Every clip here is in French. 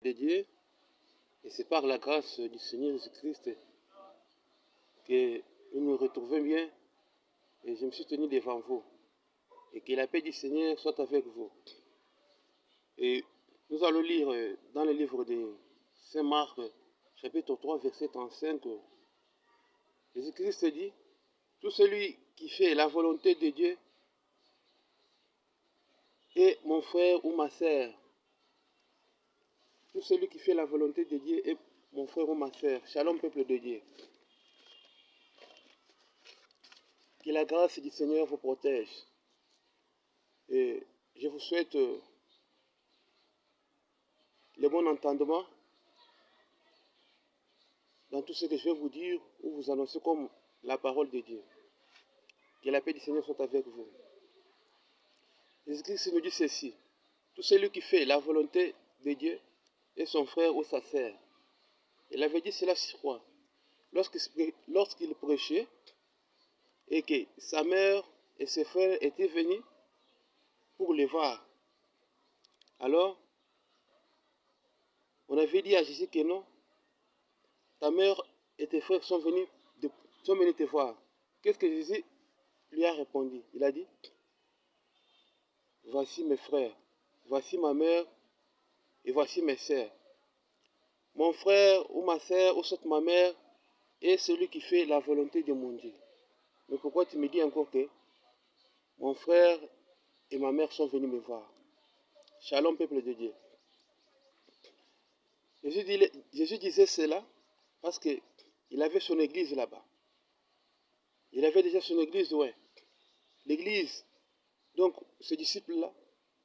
de Dieu, et c'est par la grâce du Seigneur Jésus-Christ que nous nous retrouvons bien, et je me suis tenu devant vous, et que la paix du Seigneur soit avec vous. Et nous allons lire dans le livre de Saint Marc, chapitre 3, verset 35, Jésus-Christ dit, « Tout celui qui fait la volonté de Dieu est mon frère ou ma sœur. » Tout celui qui fait la volonté de Dieu est mon frère ou ma sœur. Shalom, peuple de Dieu. Que la grâce du Seigneur vous protège. Et je vous souhaite le bon entendement dans tout ce que je vais vous dire ou vous annoncer comme la parole de Dieu. Que la paix du Seigneur soit avec vous. Jésus-Christ nous dit ceci. Tout celui qui fait la volonté de Dieu est son frère ou sa sœur. Il avait dit cela sur quoi? Lorsqu'il prêchait et que sa mère et ses frères étaient venus pour le voir. Alors, on avait dit à Jésus que non, ta mère et tes frères sont venus te voir. Qu'est-ce que Jésus lui a répondu? Il a dit, voici mes frères, voici ma mère et voici mes sœurs. Mon frère ou ma sœur ou soit ma mère est celui qui fait la volonté de mon Dieu. Mais pourquoi tu me dis encore que mon frère et ma mère sont venus me voir? Shalom, peuple de Dieu. Jésus disait cela parce qu'il avait son église là-bas. Il avait déjà son église, ouais. L'église, donc ce disciple-là,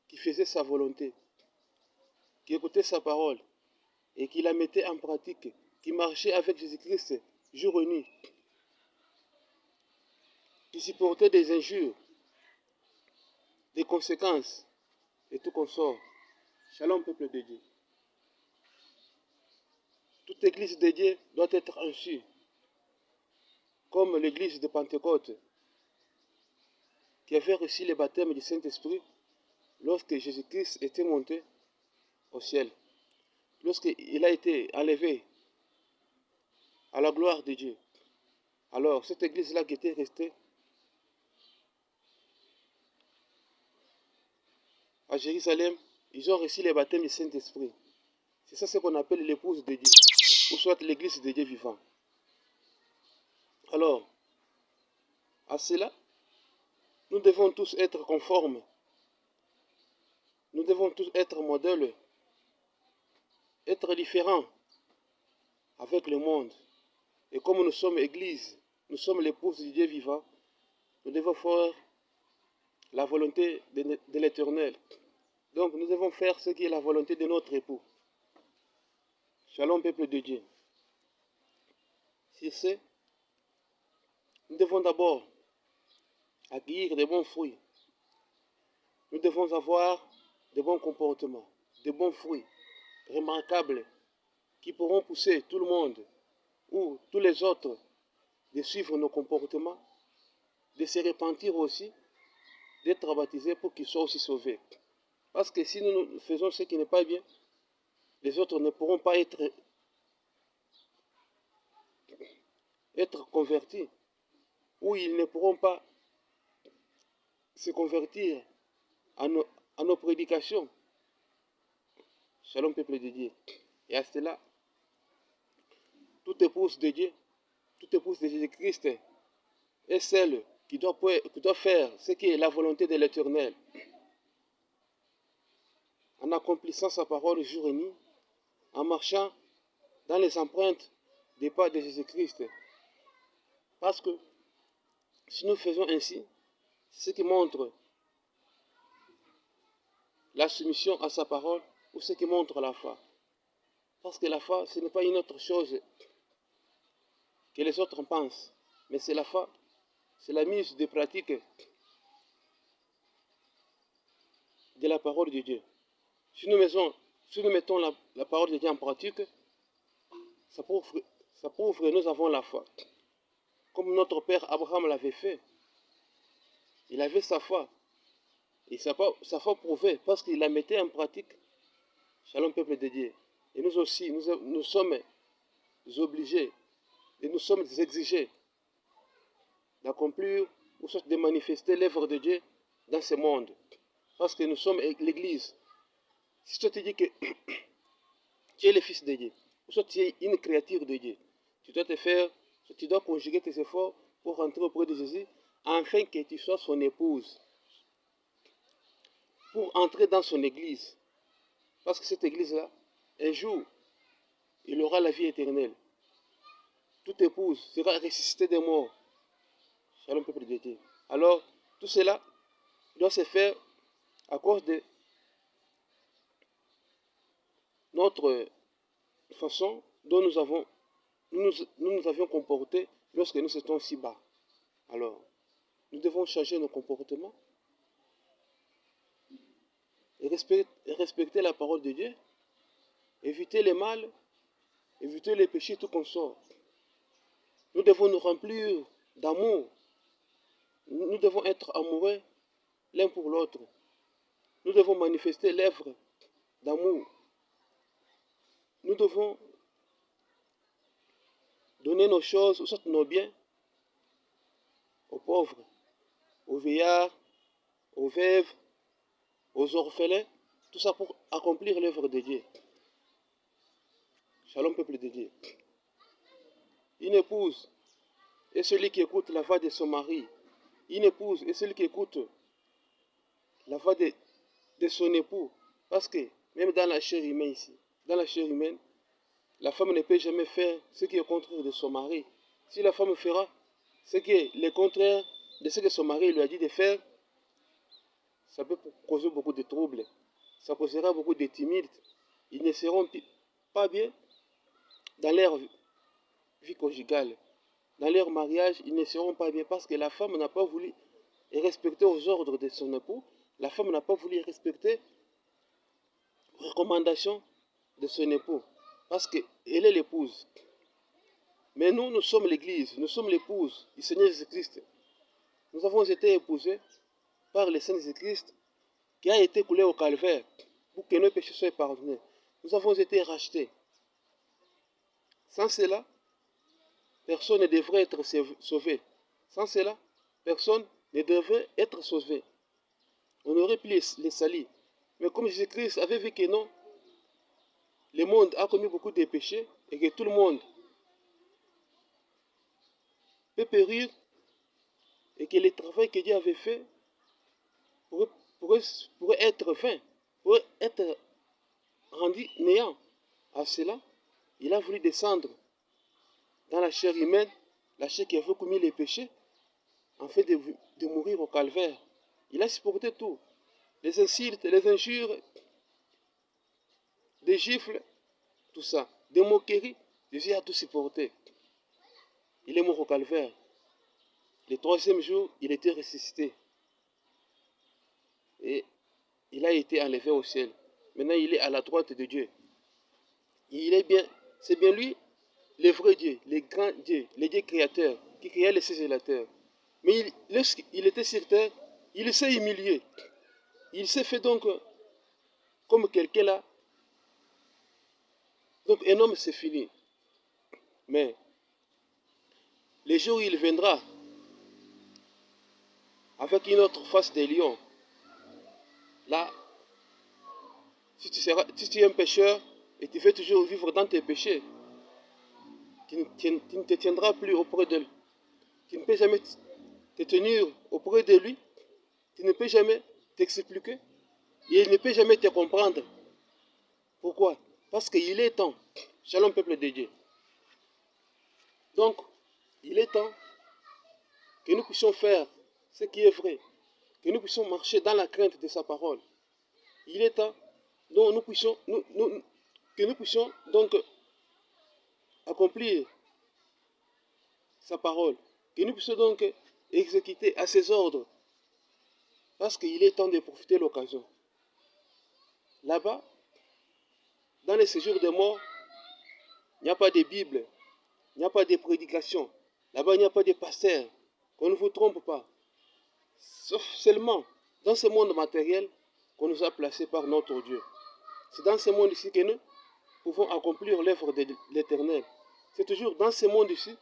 qui faisait sa volonté, qui écoutait sa parole et qui la mettait en pratique, qui marchait avec Jésus-Christ jour et nuit, qui supportait des injures, des conséquences et tout consort. Shalom, peuple de Dieu. Toute église de Dieu doit être enchue, comme l'église de Pentecôte, qui avait reçu le baptême du Saint-Esprit lorsque Jésus-Christ était monté au ciel, lorsqu'il a été enlevé à la gloire de Dieu. Alors, cette église-là qui était restée à Jérusalem, ils ont reçu le baptême du Saint-Esprit. C'est ça ce qu'on appelle l'épouse de Dieu, ou soit l'église de Dieu vivant. Alors, à cela, nous devons tous être conformes. Nous devons tous être modèles, être différents avec le monde. Et comme nous sommes église, nous sommes l'épouse du Dieu vivant, nous devons faire la volonté de l'Éternel. Donc nous devons faire ce qui est la volonté de notre époux. Shalom, peuple de Dieu. Sur ce, nous devons d'abord accueillir de bons fruits. Nous devons avoir de bons comportements, de bons fruits remarquables qui pourront pousser tout le monde ou tous les autres de suivre nos comportements, de se repentir aussi, d'être baptisés pour qu'ils soient aussi sauvés. Parce que si nous faisons ce qui n'est pas bien, les autres ne pourront pas être convertis, ou ils ne pourront pas se convertir à nos prédications. Shalom, peuple de Dieu. Et à cela, toute épouse de Dieu, toute épouse de Jésus-Christ est celle qui doit faire ce qui est la volonté de l'Éternel, en accomplissant sa parole jour et nuit, en marchant dans les empreintes des pas de Jésus-Christ. Parce que si nous faisons ainsi, c'est ce qui montre la soumission à sa parole ou ce qui montre la foi. Parce que la foi, ce n'est pas une autre chose que les autres pensent, mais c'est la foi, c'est la mise de pratique de la parole de Dieu. Si nous mettons la parole de Dieu en pratique, ça prouve que nous avons la foi. Comme notre père Abraham l'avait fait. Il avait sa foi. Et sa foi prouvée parce qu'il la mettait en pratique. Shalom, peuple de Dieu. aussi, nous sommes obligés et nous sommes exigés d'accomplir ou soit de manifester l'œuvre de Dieu dans ce monde. Parce que nous sommes l'Église. Si toi te dis que tu es le Fils de Dieu, ou soit tu es une créature de Dieu, tu dois conjuguer tes efforts pour rentrer auprès de Jésus, afin que tu sois son épouse. Pour entrer dans son Église. Parce que cette Église-là, un jour, il aura la vie éternelle. Toute épouse sera ressuscitée des morts. Shalom, peuple de Dieu. Alors, tout cela doit se faire à cause de notre façon dont nous avions comporté lorsque nous étions si bas. Alors, nous devons changer nos comportements et respecter la parole de Dieu, éviter le mal, éviter les péchés tout consort. Nous devons nous remplir d'amour. Nous devons être amoureux l'un pour l'autre. Nous devons manifester l'œuvre d'amour. Nous devons donner nos choses, ou soit nos biens, aux pauvres, aux vieillards, aux veuves, aux orphelins, tout ça pour accomplir l'œuvre de Dieu. Shalom, peuple de Dieu. Une épouse est celui qui écoute la voix de son mari. Une épouse est celui qui écoute la voix de son époux. Parce que même dans la chair humaine ici, dans la chair humaine, la femme ne peut jamais faire ce qui est contraire de son mari. Si la femme fera ce qui est le contraire de ce que son mari lui a dit de faire, ça peut causer beaucoup de troubles. Ça causera beaucoup de timides. Ils ne seront pas bien dans leur vie conjugale. Dans leur mariage, ils ne seront pas bien parce que la femme n'a pas voulu respecter aux ordres de son époux. La femme n'a pas voulu respecter aux recommandations de son époux. Parce qu'elle est l'épouse. Mais nous sommes l'Église, nous sommes l'épouse du Seigneur Jésus-Christ. Nous avons été épousés par le Seigneur Jésus-Christ qui a été coulé au calvaire pour que nos péchés soient pardonnés. Nous avons été rachetés. Sans cela, personne ne devrait être sauvé. Sans cela, personne ne devrait être sauvé. On aurait pu les salir. Mais comme Jésus-Christ avait vu que non, le monde a commis beaucoup de péchés et que tout le monde peut périr et que le travail que Dieu avait fait pourrait être vain, pourrait être rendu néant. À cela, il a voulu descendre dans la chair humaine, la chair qui avait commis les péchés, en fait de mourir au calvaire. Il a supporté tout. Les insultes, les injures, des gifles, tout ça, des moqueries, Jésus a tout supporté. Il est mort au calvaire. Le troisième jour, il était ressuscité. Et il a été enlevé au ciel. Maintenant, il est à la droite de Dieu. Il est bien, c'est bien lui, le vrai Dieu, le grand Dieu, le Dieu créateur, qui créa les cieux et la terre. Mais lorsqu'il était sur terre, il s'est humilié. Il s'est fait donc comme quelqu'un là. Donc un homme, c'est fini. Mais le jour où il viendra avec une autre face de lion, là, si tu es un pécheur et tu veux toujours vivre dans tes péchés, tu ne te tiendras plus auprès de lui. Tu ne peux jamais te tenir auprès de lui. Tu ne peux jamais t'expliquer. Et il ne peut jamais te comprendre. Pourquoi? Parce qu'il est temps. Shalom, peuple de Dieu. Donc, il est temps que nous puissions faire ce qui est vrai. Que nous puissions marcher dans la crainte de sa parole. Il est temps donc que nous puissions donc accomplir sa parole. Que nous puissions donc exécuter à ses ordres. Parce qu'il est temps de profiter de l'occasion. Là-bas, dans les séjours de mort, il n'y a pas de Bible, il n'y a pas de prédication. Là-bas, il n'y a pas de pasteur. Qu'on ne vous trompe pas. Sauf seulement dans ce monde matériel qu'on nous a placés par notre Dieu. C'est dans ce monde ici que pouvons accomplir l'œuvre de l'Éternel. C'est toujours dans ce monde ici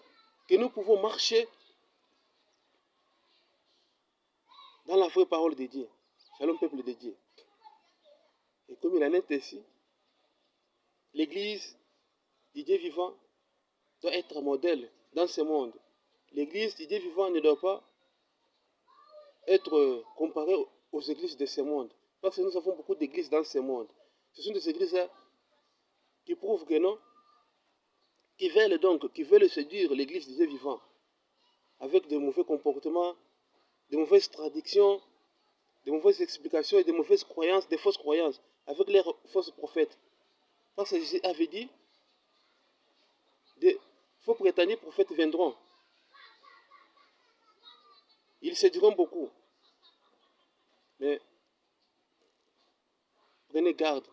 que nous pouvons marcher dans la vraie parole de Dieu. Shalom, peuple de Dieu. Et comme il en est ainsi, l'Église du Dieu vivant doit être modèle dans ce monde. L'Église du Dieu vivant ne doit pas être comparée aux églises de ce monde. Parce que nous avons beaucoup d'églises dans ce monde. Ce sont des églises qui prouvent que non, qui veulent séduire l'Église du Dieu vivant avec de mauvais comportements, de mauvaises traductions, de mauvaises explications et de mauvaises croyances, de fausses croyances, avec les fausses prophètes. Parce que Jésus avait dit, de faux prétendus prophètes viendront. Ils séduiront beaucoup. Mais prenez garde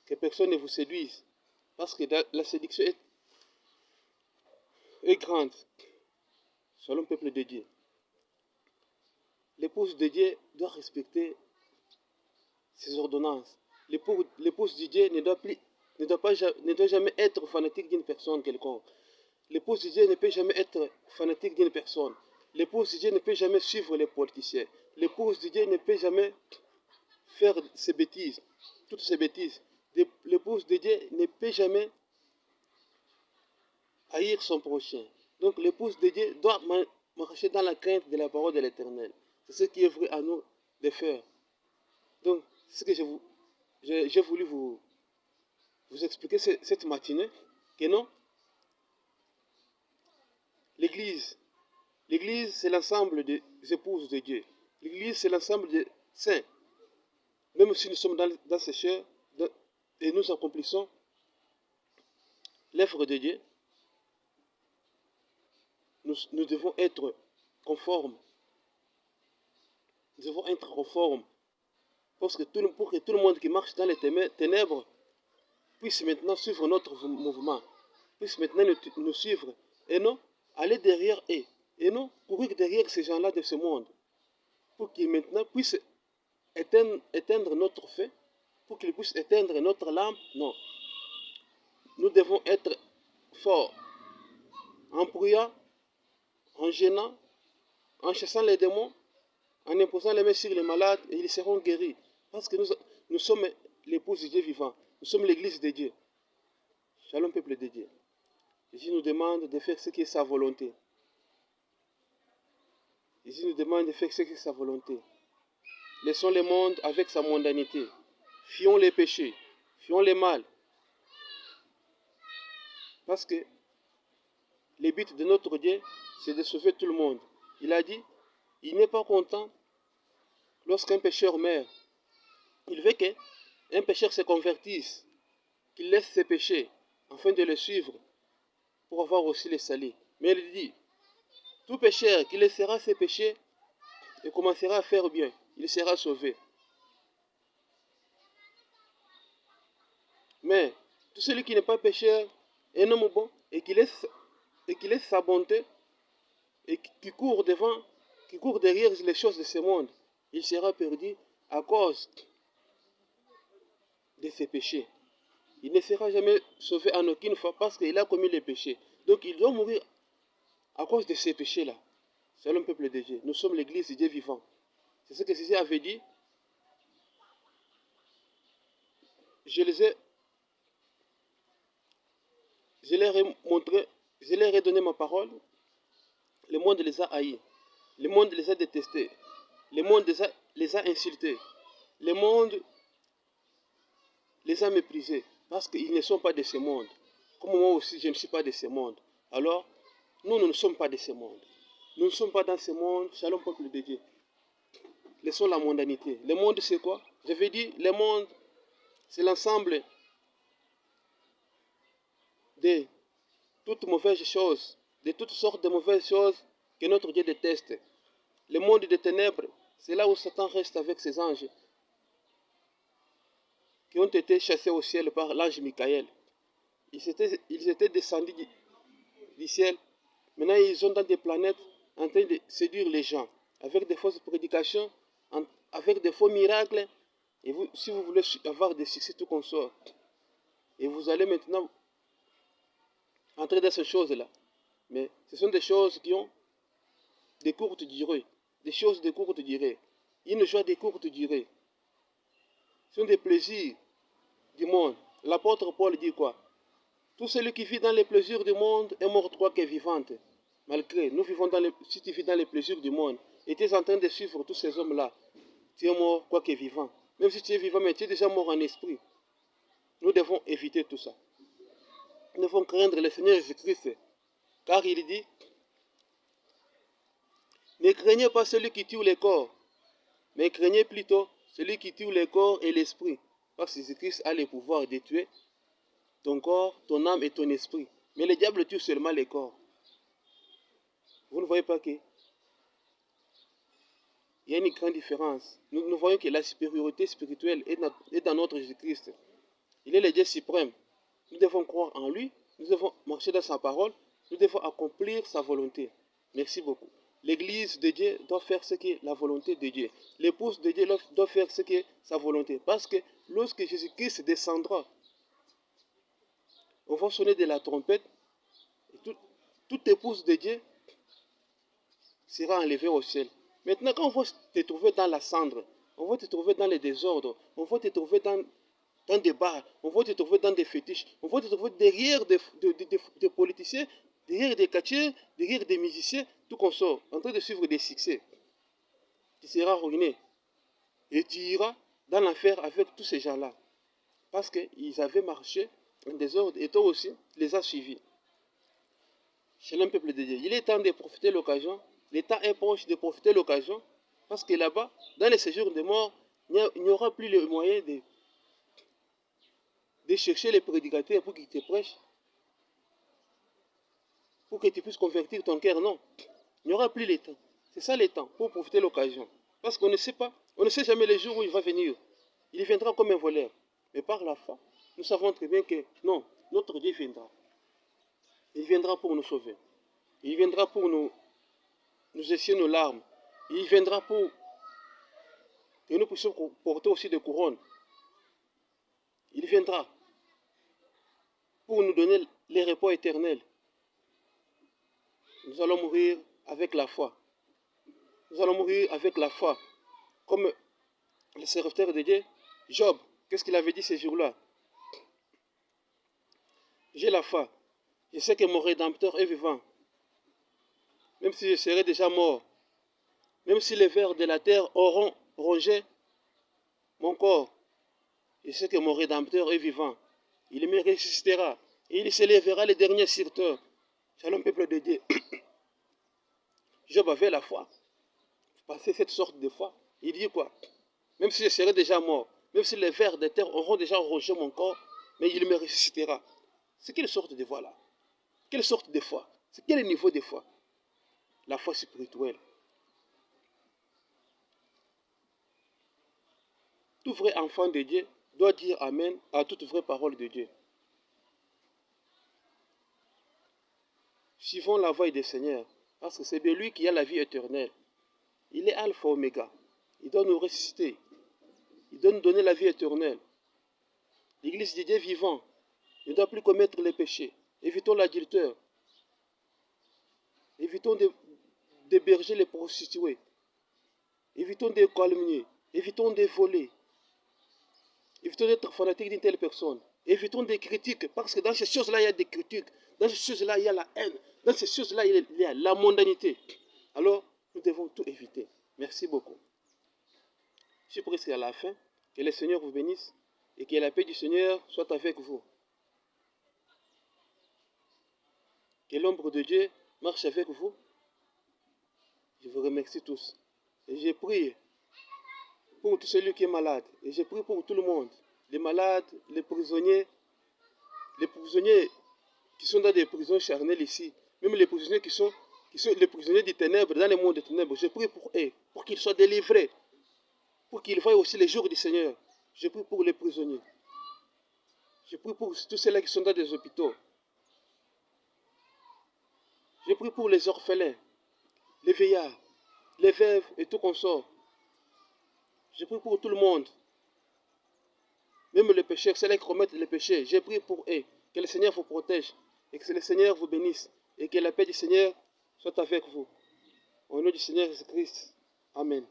que personne ne vous séduise. Parce que la séduction est grande. Selon le peuple de Dieu. L'épouse de Dieu doit respecter ses ordonnances. L'épouse de Dieu ne doit jamais être fanatique d'une personne quelconque. L'épouse de Dieu ne peut jamais être fanatique d'une personne. L'épouse de Dieu ne peut jamais suivre les politiciens. L'épouse de Dieu ne peut jamais faire ces bêtises, toutes ces bêtises. L'épouse de Dieu ne peut jamais haïr son prochain. Donc l'épouse de Dieu doit marcher dans la crainte de la parole de l'Éternel. C'est ce qui est vrai à nous de faire. Donc, ce que j'ai voulu vous expliquer cette matinée, que non, l'Église, c'est l'ensemble des épouses de Dieu. L'Église, c'est l'ensemble des saints. Même si nous sommes dans ces chairs et nous accomplissons l'œuvre de Dieu, nous devons être conformes. Nous devons être conformes. Pour que tout le monde qui marche dans les ténèbres puisse maintenant suivre notre mouvement, puisse maintenant nous suivre, et non aller derrière eux, et non courir derrière ces gens-là de ce monde, pour qu'ils maintenant puissent éteindre notre feu, pour qu'ils puissent éteindre notre lampe. Non. Nous devons être forts, en priant, en gênant, en chassant les démons, en imposant les mains sur les malades, et ils seront guéris. Parce que nous sommes l'épouse de Dieu vivant. Nous sommes l'église de Dieu. Shalom, peuple de Dieu. Jésus nous demande de faire ce qui est sa volonté. Jésus nous demande de faire ce qui est sa volonté. Laissons le monde avec sa mondanité. Fuyons les péchés. Fuyons les mal. Parce que le but de notre Dieu, c'est de sauver tout le monde. Il a dit, il n'est pas content lorsqu'un pécheur meurt. Il veut qu'un pécheur se convertisse, qu'il laisse ses péchés, afin de le suivre, pour avoir aussi les salis. Mais il dit, tout pécheur qui laissera ses péchés et commencera à faire bien, il sera sauvé. Mais tout celui qui n'est pas pécheur, un homme bon, et qui laisse sa bonté, et qui court derrière les choses de ce monde, il sera perdu à cause de ses péchés. Il ne sera jamais sauvé en aucune fois parce qu'il a commis les péchés. Donc il doit mourir à cause de ces péchés-là. C'est le peuple de Dieu. Nous sommes l'église de Dieu vivant. C'est ce que Jésus avait dit. Je leur ai montré, je leur ai donné ma parole. Le monde les a haïs. Le monde les a détestés. Le monde les a insultés. Le monde les a méprisés. Parce qu'ils ne sont pas de ce monde. Comme moi aussi, je ne suis pas de ce monde. Alors, nous ne sommes pas de ce monde. Nous ne sommes pas dans ce monde. Shalom, peuple de Dieu. Laissons la mondanité. Le monde, c'est quoi? J'avais dit, le monde, c'est l'ensemble de toutes mauvaises choses, de toutes sortes de mauvaises choses que notre Dieu déteste. Le monde des ténèbres, c'est là où Satan reste avec ses anges qui ont été chassés au ciel par l'ange Michael. Ils étaient descendus du ciel. Maintenant, ils sont dans des planètes en train de séduire les gens avec des fausses prédications, avec des faux miracles. Et vous, si vous voulez avoir des succès tout consort, Et vous allez maintenant entrer dans ces choses-là. Mais ce sont des choses qui ont des courtes durées. Des choses de courte durée. Une joie de courte durée. Ce sont des plaisirs du monde. L'apôtre Paul dit quoi? Tout celui qui vit dans les plaisirs du monde est mort trois qu'est vivante. Malgré, nous vivons dans les, si tu vis dans les plaisirs du monde et tu es en train de suivre tous ces hommes-là, tu es mort quoi qu'est vivant. Même si tu es vivant, mais tu es déjà mort en esprit. Nous devons éviter tout ça. Nous devons craindre le Seigneur Jésus-Christ. Car il dit, ne craignez pas celui qui tue le corps, mais craignez plutôt celui qui tue le corps et l'esprit. Parce que Jésus-Christ a le pouvoir de tuer ton corps, ton âme et ton esprit. Mais le diable tue seulement le corps. Vous ne voyez pas qu'il y a une grande différence. Nous voyons que la supériorité spirituelle est dans notre Jésus-Christ. Il est le Dieu suprême. Nous devons croire en lui, nous devons marcher dans sa parole, nous devons accomplir sa volonté. Merci beaucoup. L'église de Dieu doit faire ce qui est la volonté de Dieu. L'épouse de Dieu doit faire ce qui est sa volonté. Parce que lorsque Jésus-Christ descendra, on va sonner de la trompette. Et toute épouse de Dieu sera enlevée au ciel. Maintenant, quand on va te trouver dans la cendre, on va te trouver dans les désordres, on va te trouver dans des bars, on va te trouver dans des fétiches, on va te trouver derrière des politiciens, derrière des quartiers, derrière des musiciens, tout consort, en train de suivre des succès. Tu seras ruiné. Et tu iras dans l'enfer avec tous ces gens-là. Parce qu'ils avaient marché en désordre et toi aussi, les as suivis. Chez le peuple de Dieu, il est temps de profiter de l'occasion. L'état est proche de profiter de l'occasion. Parce que là-bas, dans les séjours de mort, il n'y aura plus le moyen de chercher les prédicateurs pour qu'ils te prêchent. Pour que tu puisses convertir ton cœur, non. Il n'y aura plus le temps. C'est ça le temps, pour profiter de l'occasion. Parce qu'on ne sait pas, on ne sait jamais le jour où il va venir. Il viendra comme un voleur. Mais par la foi, nous savons très bien que non, notre Dieu viendra. Il viendra pour nous sauver. Il viendra pour nous essuyer nos larmes. Il viendra pour que nous puissions porter aussi des couronnes. Il viendra pour nous donner les repos éternels. Nous allons mourir avec la foi. Nous allons mourir avec la foi. Comme le serviteur de Dieu, Job, qu'est-ce qu'il avait dit ces jours-là? J'ai la foi. Je sais que mon Rédempteur est vivant. Même si je serais déjà mort, même si les vers de la terre auront rongé mon corps, je sais que mon Rédempteur est vivant. Il me ressuscitera et il s'élèvera le dernier sur terre. Shalom, peuple de Dieu. Job avait la foi. Passer cette sorte de foi. Il dit quoi? Même si je serais déjà mort, même si les vers de terre auront déjà rongé mon corps, mais il me ressuscitera. C'est quelle sorte de foi là? Quelle sorte de foi? C'est quel niveau de foi? La foi spirituelle. Tout vrai enfant de Dieu doit dire Amen à toute vraie parole de Dieu. Suivons la voie du Seigneur, parce que c'est de lui qui a la vie éternelle. Il est Alpha Oméga. Il doit nous ressusciter. Il doit nous donner la vie éternelle. L'église de Dieu vivant ne doit plus commettre les péchés. Évitons l'adultère. Évitons d'héberger les prostituées. Évitons de calomnier. Évitons de voler. Évitons d'être fanatiques d'une telle personne. Évitons des critiques, parce que dans ces choses-là, il y a des critiques. Dans ces choses-là, il y a la haine. Dans ces choses-là, il y a la mondanité. Alors, nous devons tout éviter. Merci beaucoup. Je suis presque à la fin. Que le Seigneur vous bénisse et que la paix du Seigneur soit avec vous. Que l'ombre de Dieu marche avec vous. Je vous remercie tous. Et je prie pour tout celui qui est malade. Et je prie pour tout le monde. Les malades, les prisonniers qui sont dans des prisons charnelles ici. Même les prisonniers qui sont les prisonniers des ténèbres, dans le monde des ténèbres. Je prie pour eux, pour qu'ils soient délivrés. Pour qu'ils voient aussi les jours du Seigneur. Je prie pour les prisonniers. Je prie pour tous ceux-là qui sont dans des hôpitaux. Je prie pour les orphelins, les vieillards, les veuves et tout consort. Je prie pour tout le monde. Même les pécheurs, c'est là qui commettent les péchés. J'ai prié pour eux. Que le Seigneur vous protège. Et que le Seigneur vous bénisse. Et que la paix du Seigneur soit avec vous. Au nom du Seigneur Jésus-Christ. Amen.